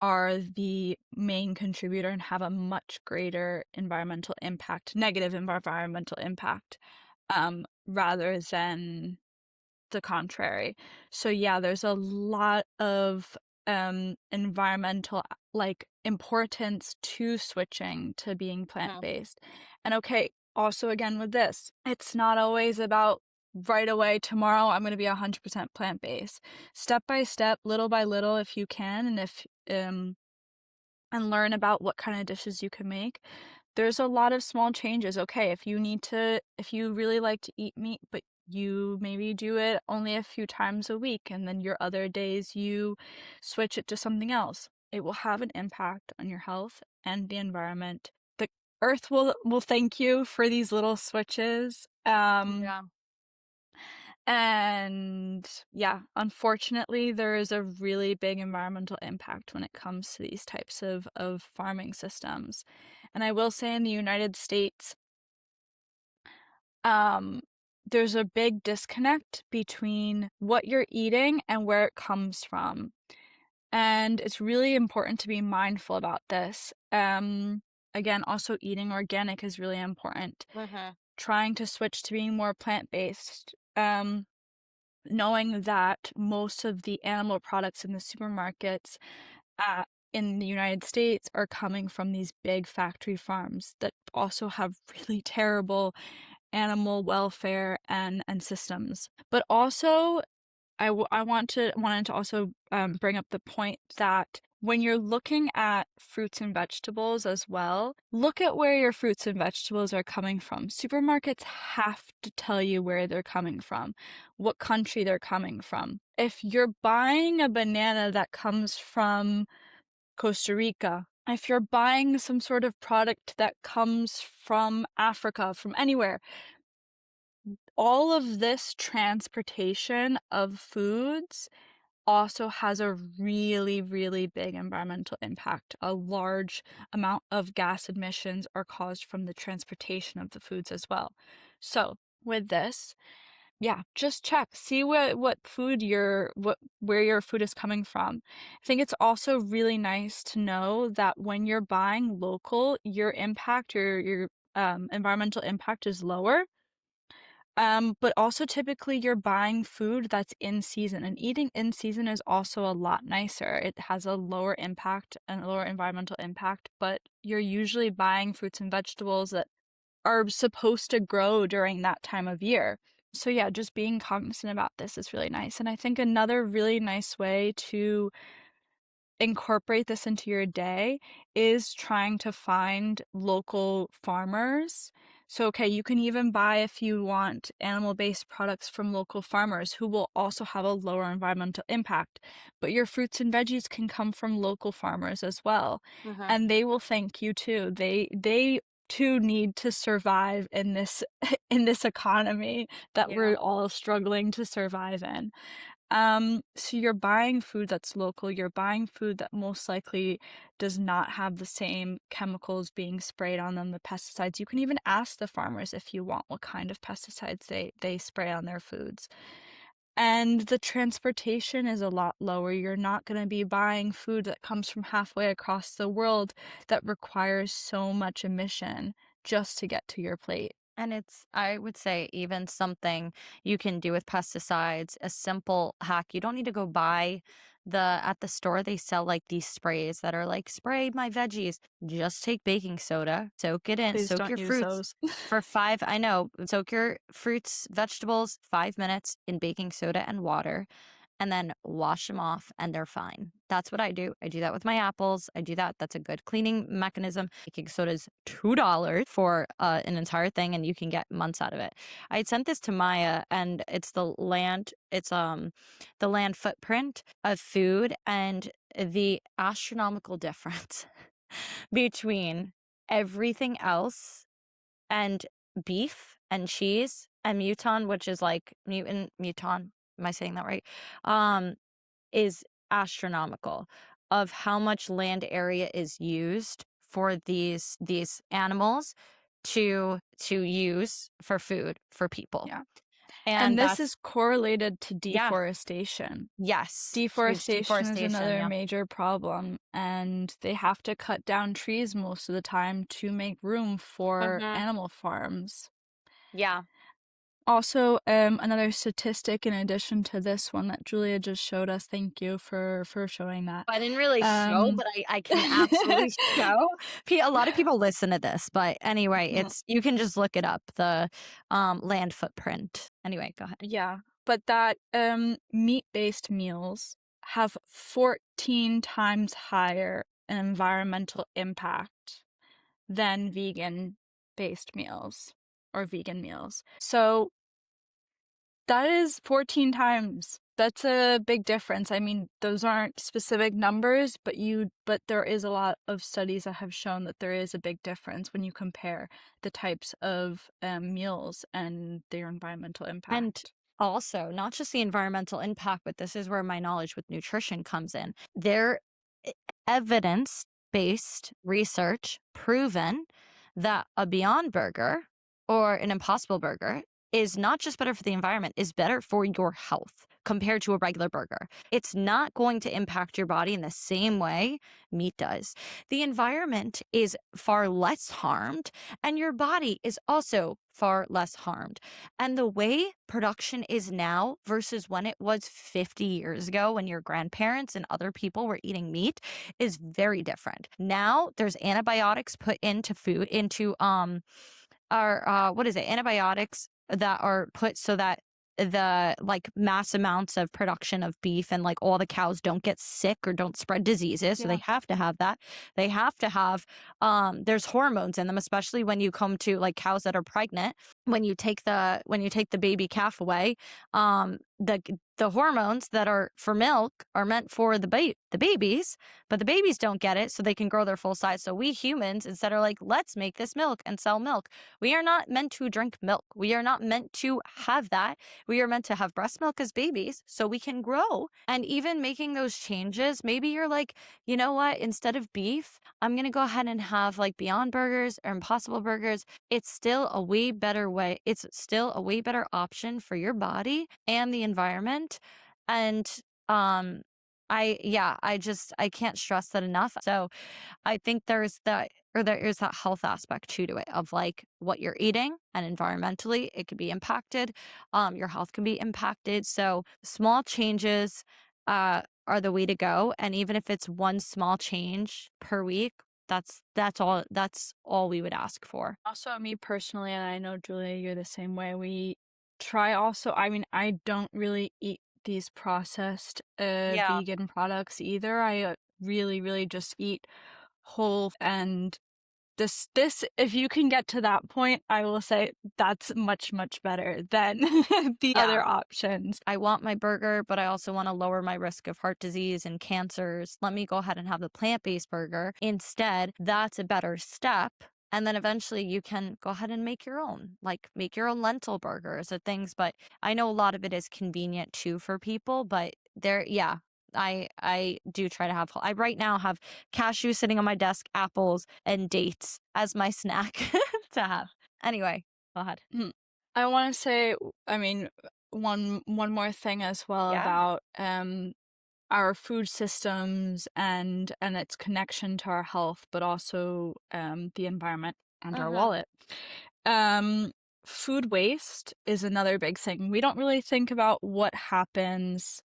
are the main contributor and have a much greater negative environmental impact, rather than the contrary. So yeah, there's a lot of environmental importance to switching to being plant-based. And okay, also again with this, it's not always about right away, tomorrow I'm going to be 100% plant-based. Step by step, little by little, if you can, and if and learn about what kind of dishes you can make. There's a lot of small changes. Okay, if you really like to eat meat, but you maybe do it only a few times a week, and then your other days you switch it to something else, it will have an impact on your health and the environment. The earth will thank you for these little switches. Yeah. And yeah, unfortunately, there is a really big environmental impact when it comes to these types of farming systems. And I will say in the United States, there's a big disconnect between what you're eating and where it comes from. And it's really important to be mindful about this. Again, also eating organic is really important. Trying to switch to being more plant-based. Knowing that most of the animal products in the supermarkets in the United States are coming from these big factory farms that also have really terrible animal welfare and systems. But also, I wanted to also bring up the point that when you're looking at fruits and vegetables as well, look at where your fruits and vegetables are coming from. Supermarkets have to tell you where they're coming from, what country they're coming from. If you're buying a banana that comes from Costa Rica, if you're buying some sort of product that comes from Africa, from anywhere, all of this transportation of foods also has a really, really big environmental impact. A large amount of gas emissions are caused from the transportation of the foods as well. So with this, Yeah, just check. See what food where your food is coming from. I think it's also really nice to know that when you're buying local, your impact, your environmental impact is lower. But also typically you're buying food that's in season, and eating in season is also a lot nicer. It has a lower impact and a lower environmental impact, but you're usually buying fruits and vegetables that are supposed to grow during that time of year. So yeah, just being cognizant about this is really nice. And I think another really nice way to incorporate this into your day is trying to find local farmers. So, okay, you can even buy, if you want, animal-based products from local farmers who will also have a lower environmental impact. But your fruits and veggies can come from local farmers as well, Hmm. and they will thank you too. They too need to survive in this in this economy that Yeah. we're all struggling to survive in. So you're buying food that's local, you're buying food that most likely does not have the same chemicals being sprayed on them, the pesticides. You can even ask the farmers if you want what kind of pesticides they spray on their foods. And the transportation is a lot lower. You're not going to be buying food that comes from halfway across the world that requires so much emission just to get to your plate. And it's, I would say, even something you can do with pesticides, a simple hack. You don't need to go buy at the store, they sell like these sprays that are like, spray my veggies. Just take baking soda, soak it in, Please soak don't your use fruits those. for five, I know, soak your fruits, vegetables, 5 minutes in baking soda and water, and then wash them off and they're fine. That's what I do. I do that with my apples. I do that. That's a good cleaning mechanism. Baking soda is $2 for an entire thing, and you can get months out of it. I had sent this to Maya, and it's the land footprint of food and the astronomical difference between everything else and beef and cheese and muton, which is like muton. Am I saying that right? Um, is astronomical of how much land area is used for these animals to use for food for people. Yeah. And And this that's, is correlated to yeah, deforestation. yes, huge Deforestation is deforestation, another yeah. major problem, and they have to cut down trees most of the time to make room for Hmm. animal farms. Yeah. Also, another statistic in addition to this one that Julia just showed us, thank you for showing that. I didn't really show, Um, but I can absolutely show. A lot of people listen to this, but anyway, it's, you can just look it up, the land footprint. Anyway, go ahead. yeah, but that meat-based meals have 14 times higher environmental impact than vegan-based meals or vegan meals. So that is 14 times. That's a big difference. I mean, those aren't specific numbers, but there is a lot of studies that have shown that there is a big difference when you compare the types of meals and their environmental And impact. also, not just the environmental impact, but this is where my knowledge with nutrition comes in. There, evidence based research proven that a Beyond Burger or an Impossible Burger is not just better for the environment, is better for your health compared to a regular burger. It's not going to impact your body in the same way meat does. The environment is far less harmed, and your body is also far less harmed. And the way production is now versus when it was 50 years ago, when your grandparents and other people were eating meat, is very different. Now there's antibiotics put into food, into our what is it? Antibiotics that are put so that the like mass amounts of production of beef and like all the cows don't get sick or don't spread diseases. So they Yeah. have to have that. They have to have there's hormones in them, especially when you come to like cows that are pregnant. When you take the baby calf away, the hormones that are for milk are meant for the babies, but the babies don't get it, so they can grow their full size. So we humans instead are like, let's make this milk and sell milk. We are not meant to drink milk. We are not meant to have that. We are meant to have breast milk as babies so we can grow. And even making those changes, maybe you're like, you know what? Instead of beef, I'm going to go ahead and have like Beyond Burgers or Impossible Burgers. It's still a way better it's still a way better option for your body and the environment. And I can't stress that enough. So I think there is that health aspect to it of like what you're eating, and environmentally it could be impacted. Your health can be impacted. So small changes are the way to go. And even if it's one small change per week, that's all we would ask for. Also, me personally, and I know Julia, you're the same way. We try also, I mean, I don't really eat these processed Yeah. vegan products either. I really, really just eat whole. And this, if you can get to that point, I will say that's much, much better than the Yeah. other options. I want my burger, but I also want to lower my risk of heart disease and cancers. Let me go ahead and have the plant-based burger instead. That's a better step. And then eventually you can go ahead and make your own, like make your own lentil burgers or things. But I know a lot of it is convenient too for people, but I do try to have, I right now have cashews sitting on my desk, apples and dates as my snack to have. Anyway, go ahead. I want to say, I mean, one more thing as well about our food systems and its connection to our health, but also the environment and our wallet. Food waste is another big thing. We don't really think about what happens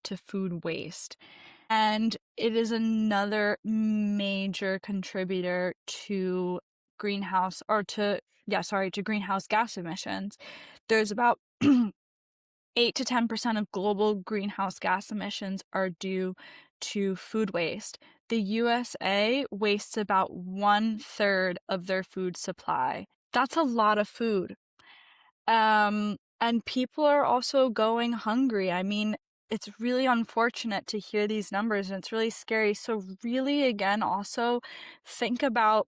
to food waste. And it is another major contributor to greenhouse gas emissions. There's about 8 to 10% of global greenhouse gas emissions are due to food waste. The USA wastes about 1/3 of their food supply. That's a lot of food. And people are also going hungry. I mean, it's really unfortunate to hear these numbers, and it's really scary. So really, again, also think about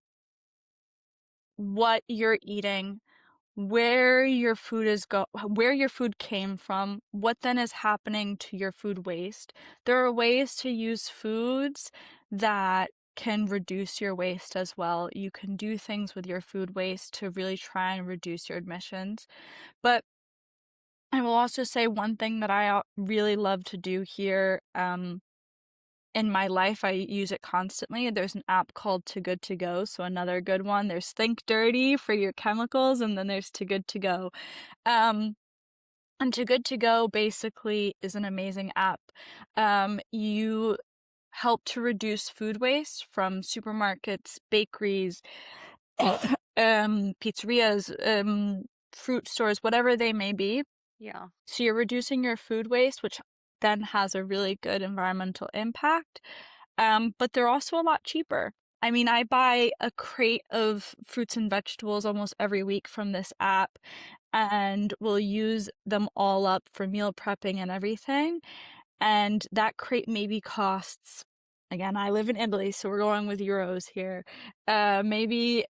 what you're eating, where your food came from, what then is happening to your food waste. There are ways to use foods that can reduce your waste as well. You can do things with your food waste to really try and reduce your emissions. But I will also say one thing that I really love to do here in my life. I use it constantly. There's an app called Too Good To Go, so another good one. There's Think Dirty for your chemicals, and then there's Too Good To Go. And Too Good To Go basically is an amazing app. You help to reduce food waste from supermarkets, bakeries, pizzerias, fruit stores, whatever they may be. Yeah. So you're reducing your food waste, which then has a really good environmental impact. But they're also a lot cheaper. I mean, I buy a crate of fruits and vegetables almost every week from this app, and we'll use them all up for meal prepping and everything. And that crate maybe costs, again, I live in Italy, so we're going with euros here, maybe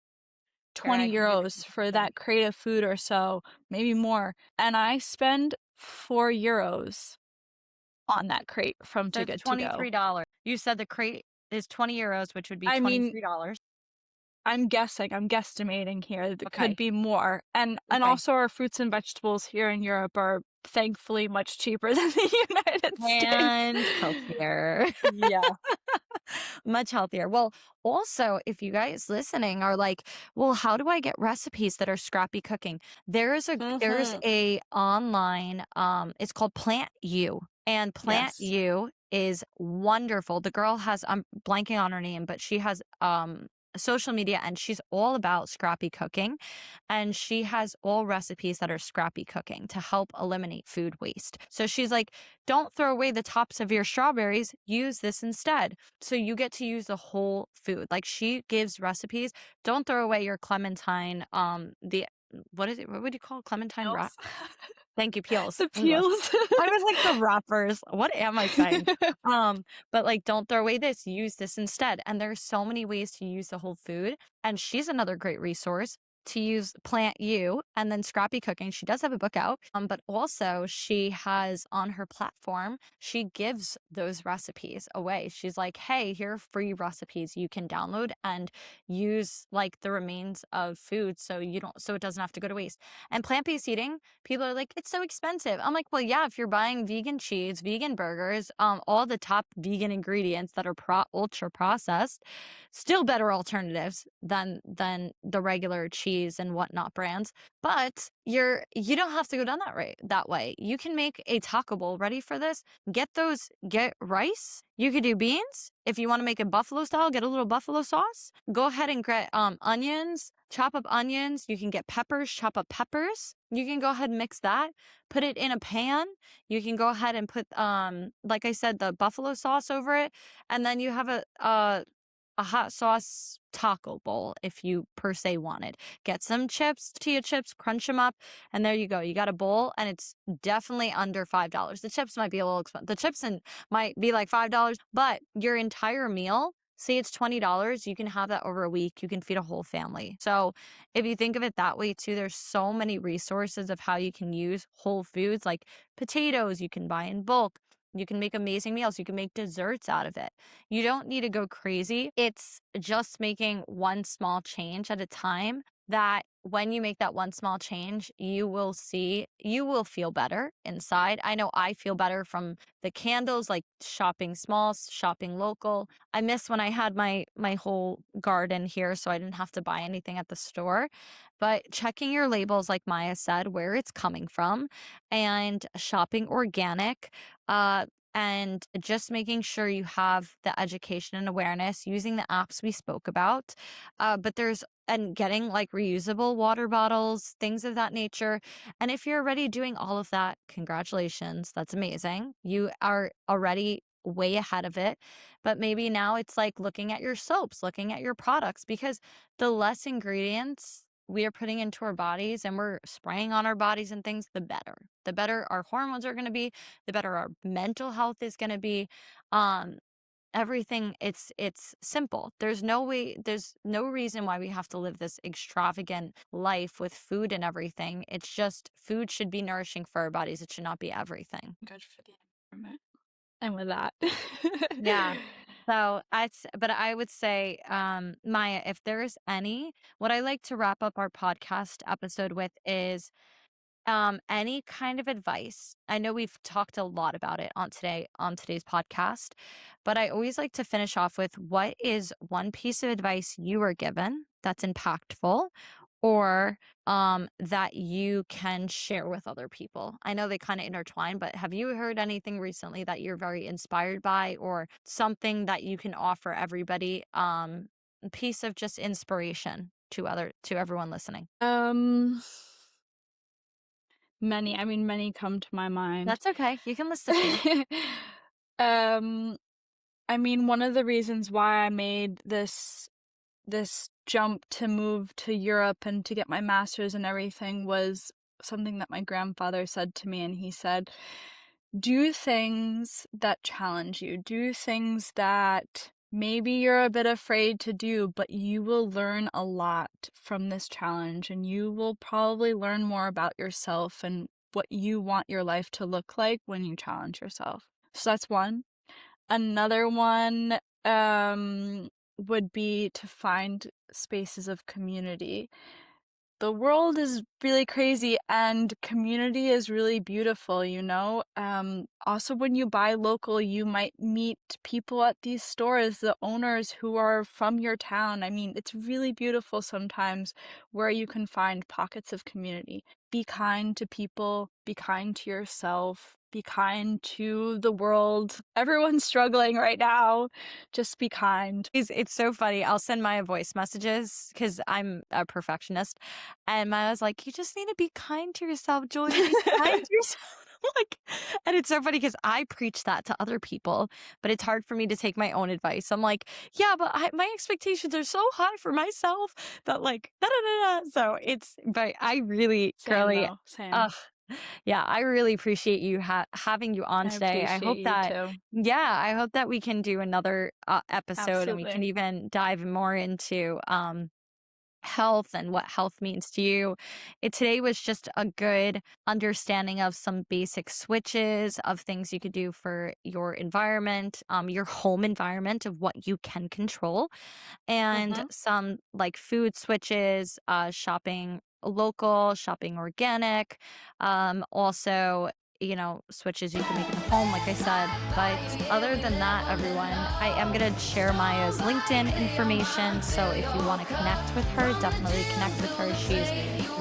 20 euros for that crate of food or so, maybe more. And I spend 4 euros on that crate from Too Good To Go. $23. You said the crate is 20 euros, which would be $23. I'm guesstimating here. It Okay. could be more. And also our fruits and vegetables here in Europe are thankfully much cheaper than the United States. And healthier. Yeah. Much healthier. Well, also, if you guys listening are like, well, how do I get recipes that are scrappy cooking? There's a online, it's called Plant You. And Plant You is wonderful. The girl has, I'm blanking on her name, but she has social media, and she's all about scrappy cooking, and she has all recipes that are scrappy cooking to help eliminate food waste. So she's like, don't throw away the tops of your strawberries, use this instead. So you get to use the whole food. Like, she gives recipes. Don't throw away your clementine, what would you call it? Clementine wrap? Thank you, peels. The peels. I was like, the wrappers. What am I saying? But like, don't throw away this. Use this instead. And there's so many ways to use the whole food. And she's another great resource to use Plant You and then Scrappy Cooking. She does have a book out, but also she has on her platform, she gives those recipes away. She's like, hey, here are free recipes you can download and use like the remains of food so it doesn't have to go to waste. And plant-based eating, people are like, it's so expensive. I'm like, well, yeah, if you're buying vegan cheese, vegan burgers, all the top vegan ingredients that are ultra processed, still better alternatives than the regular cheese and whatnot brands. But you don't have to go down that way. You can make a taco bowl ready for this. Get rice. You could do beans. If you want to make it buffalo style, get a little buffalo sauce. Go ahead and get onions. Chop up onions. You can get peppers, chop up peppers. You can go ahead and mix that. Put it in a pan. You can go ahead and put, like I said, the buffalo sauce over it. And then you have a hot sauce taco bowl if you per se wanted. Get some chips, tortilla chips, crunch them up, and there you go. You got a bowl, and it's definitely under $5. The chips might be a little expensive. The chips might be like $5, but your entire meal, say it's $20, you can have that over a week. You can feed a whole family. So if you think of it that way too, there's so many resources of how you can use whole foods, like potatoes you can buy in bulk. You can make amazing meals. You can make desserts out of it. You don't need to go crazy. It's just making one small change at a time, that when you make that one small change, you will feel better inside. I know I feel better from the candles, like shopping small, shopping local. I miss when I had my whole garden here, so I didn't have to buy anything at the store. But checking your labels, like Maya said, where it's coming from, and shopping organic, and just making sure you have the education and awareness, using the apps we spoke about. And getting like reusable water bottles, things of that nature. And if you're already doing all of that, congratulations. That's amazing. You are already way ahead of it. But maybe now it's like looking at your soaps, looking at your products, because the less ingredients we are putting into our bodies and we're spraying on our bodies and things, the better. The better our hormones are going to be, the better our mental health is going to be. Everything, it's simple. There's no reason why we have to live this extravagant life with food and everything. It's just food should be nourishing for our bodies. It should not be everything. Good for the environment. And with that. Yeah. So but I would say, Maya, if there's what I like to wrap up our podcast episode with is any kind of advice. I know we've talked a lot about it on today's podcast, but I always like to finish off with, what is one piece of advice you were given that's impactful, or that you can share with other people? I know they kind of intertwine, but have you heard anything recently that you're very inspired by, or something that you can offer everybody, a piece of just inspiration to everyone listening? Many come to my mind. That's okay. You can list a few. One of the reasons why I made this jump to move to Europe and to get my master's and everything was something that my grandfather said to me, and he said, do things that challenge you. Do things that maybe you're a bit afraid to do, but you will learn a lot from this challenge, and you will probably learn more about yourself and what you want your life to look like when you challenge yourself. So that's one. Another one would be to find spaces of community. The world is really crazy and community is really beautiful, you know? Also, when you buy local, you might meet people at these stores, the owners who are from your town. It's really beautiful sometimes where you can find pockets of community. Be kind to people, be kind to yourself, be kind to the world. Everyone's struggling right now. Just be kind. It's so funny. I'll send Maya voice messages because I'm a perfectionist. And Maya's like, you just need to be kind to yourself, Julia. Be kind to yourself. And it's so funny because I preach that to other people, but it's hard for me to take my own advice. I'm like, yeah, but my expectations are so high for myself that like, da da da da. So but I really, girly, Same. yeah, I really appreciate you having you on today. I hope that, yeah, I hope that we can do another episode. Absolutely. And we can even dive more into health and what health means to you. Today was just a good understanding of some basic switches of things you could do for your environment, your home environment, of what you can control, and Mhm. some like food switches, shopping local, shopping organic, also, switches you can make in the home, like I said. But other than that, everyone, I am going to share Maya's LinkedIn information. So if you want to connect with her, definitely connect with her. She's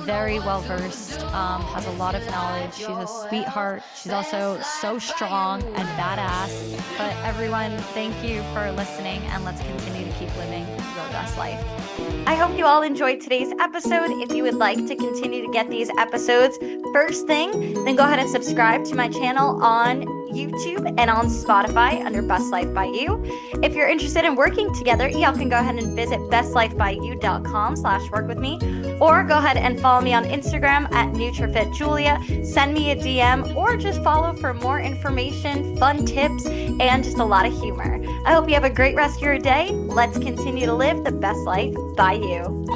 very well versed, has a lot of knowledge. She's a sweetheart. She's also so strong and badass. But everyone, thank you for listening, and let's continue to keep living your best life. I hope you all enjoyed today's episode. If you would like to continue to get these episodes first thing, then go ahead and subscribe to my channel on YouTube and on Spotify under Best Life by You. If you're interested in working together, y'all can go ahead and visit bestlifebyyou.com/work with me, or go ahead and follow me on Instagram at NutriFitJulia. Send me a DM or just follow for more information, fun tips, and just a lot of humor. I hope you have a great rest of your day. Let's continue to live the best life by you.